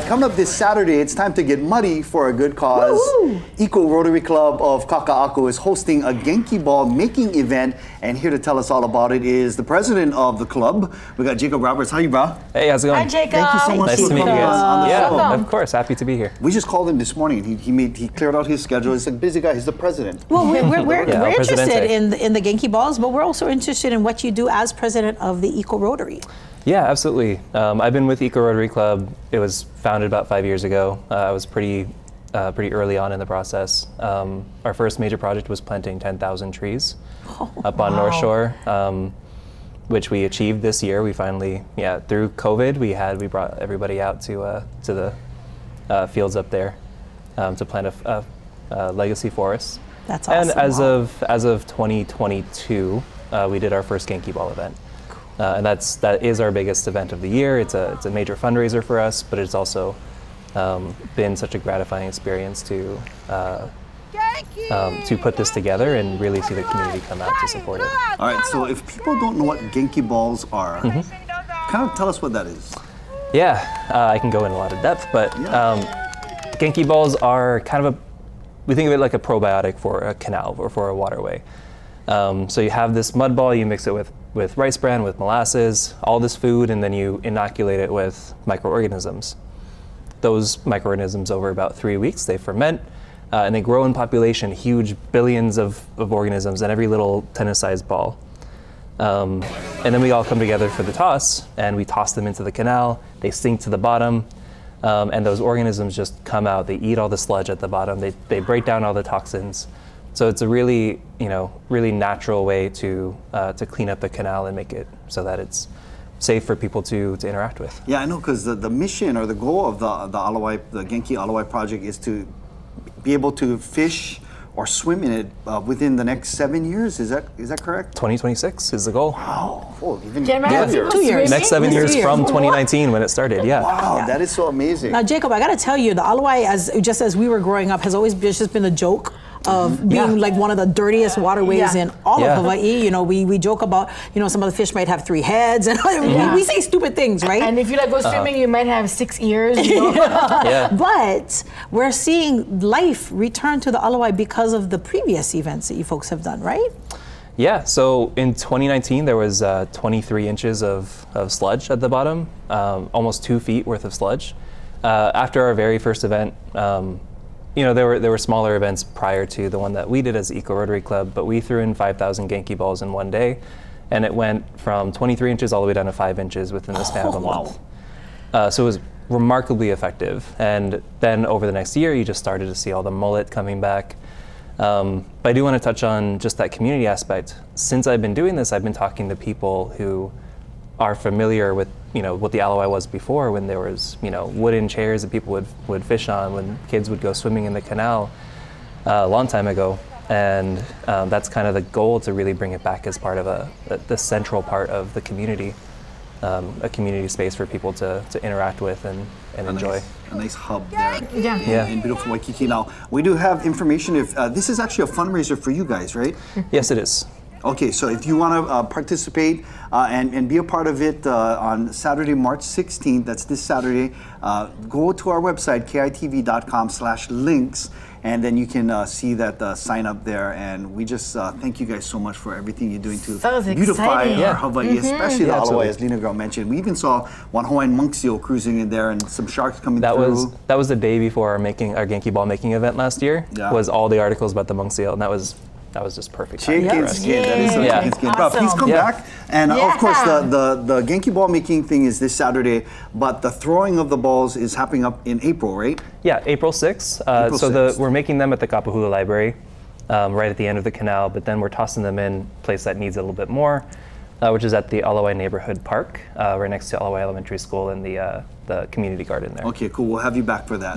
coming up this Saturday, it's time to get muddy for a good cause. Eco Rotary Club of Kaka'ako is hosting a Genki ball making event, and here to tell us all about it is the president of the club. We got Jacob Roberts. How are you, bro? Hey, how's it going? Hi, Jacob. Thank you so much Nice for to meet you coming on the guys. show. Yeah, of course. Happy to be here. We just called him this morning. He cleared out his schedule. He's a busy guy. He's the president. Well, we're interested Presidente. in the Genki balls, but we're also interested in what you do as president of the Eco Rotary. Yeah, absolutely. I've been with Eco Rotary Club. It was founded about 5 years ago. I was pretty early on in the process. Our first major project was planting 10,000 trees up on North Shore, which we achieved this year. We finally, through COVID, we brought everybody out to the fields up there to plant a legacy forest. That's awesome. And as of 2022, we did our first Genki Ball event. And that is our biggest event of the year. It's a major fundraiser for us, but it's also been such a gratifying experience to put this together and really see the community come out to support it. All right, so if people don't know what Genki balls are, kind of tell us what that is. Yeah, I can go in a lot of depth, but Genki balls are kind of we think of it like a probiotic for a canal or for a waterway. So you have this mud ball, you mix it with rice bran, with molasses, all this food, and then you inoculate it with microorganisms. Those microorganisms, over about 3 weeks, they ferment, and they grow in population, huge billions of organisms in every little tennis-sized ball. And then we all come together for the toss, and we toss them into the canal, they sink to the bottom, and those organisms just come out, they eat all the sludge at the bottom, they break down all the toxins. So it's a really, really natural way to clean up the canal and make it so that it's safe for people to interact with. Yeah, I know, because the mission or the goal of the Genki Ala Wai Project is to be able to fish or swim in it within the next 7 years. Is that correct? 2026 is the goal. Wow, cool. Even 2 years. Next 7 years from 2019 when it started. Yeah. Wow, that is so amazing. Now, Jacob, I got to tell you, the Ala Wai, just as we were growing up, has always just been a joke of being like one of the dirtiest waterways in all of Hawaii. We joke about, some of the fish might have 3 heads, and we say stupid things, right? And if you go swimming, you might have 6 ears. But we're seeing life return to the Ala Wai because of the previous events that you folks have done, right? Yeah, so in 2019, there was 23 inches of sludge at the bottom, almost 2 feet worth of sludge. After our very first event, there were smaller events prior to the one that we did as Eco Rotary Club, but we threw in 5,000 Genki balls in one day, and it went from 23 inches all the way down to 5 inches within the span of a month. So it was remarkably effective. And then over the next year, you just started to see all the mullet coming back. But I do want to touch on just that community aspect. Since I've been doing this, I've been talking to people who are familiar with what the Ala Wai was before, when there was wooden chairs that people would fish on, when kids would go swimming in the canal a long time ago, and that's kind of the goal, to really bring it back as part of the central part of the community, a community space for people to interact with and enjoy. A nice hub there in beautiful Waikiki. Now, we do have information. If this is actually a fundraiser for you guys, right? Yes, it is. Okay, so if you want to participate and be a part of it on Saturday, March 16th, that's this Saturday, go to our website, kitv.com/links, and then you can see that sign up there. And we just thank you guys so much for everything you're doing to beautify our Hawaii, especially the Ala Wai, as Lena Girl mentioned. We even saw one Hawaiian monk seal cruising in there and some sharks coming through. That was the day before our Genki Ball making event last year. Was all the articles about the monk seal, and that was just perfect. Chicken skin, that is so chicken skin. But please come back. And of course, the Genki ball making thing is this Saturday, but the throwing of the balls is happening up in April, right? Yeah, April 6th. We're making them at the Kapahula Library, right at the end of the canal, but then we're tossing them in a place that needs a little bit more, which is at the Ala Wai Neighborhood Park, right next to Ala Wai Elementary School, and the community garden there. Okay, cool. We'll have you back for that.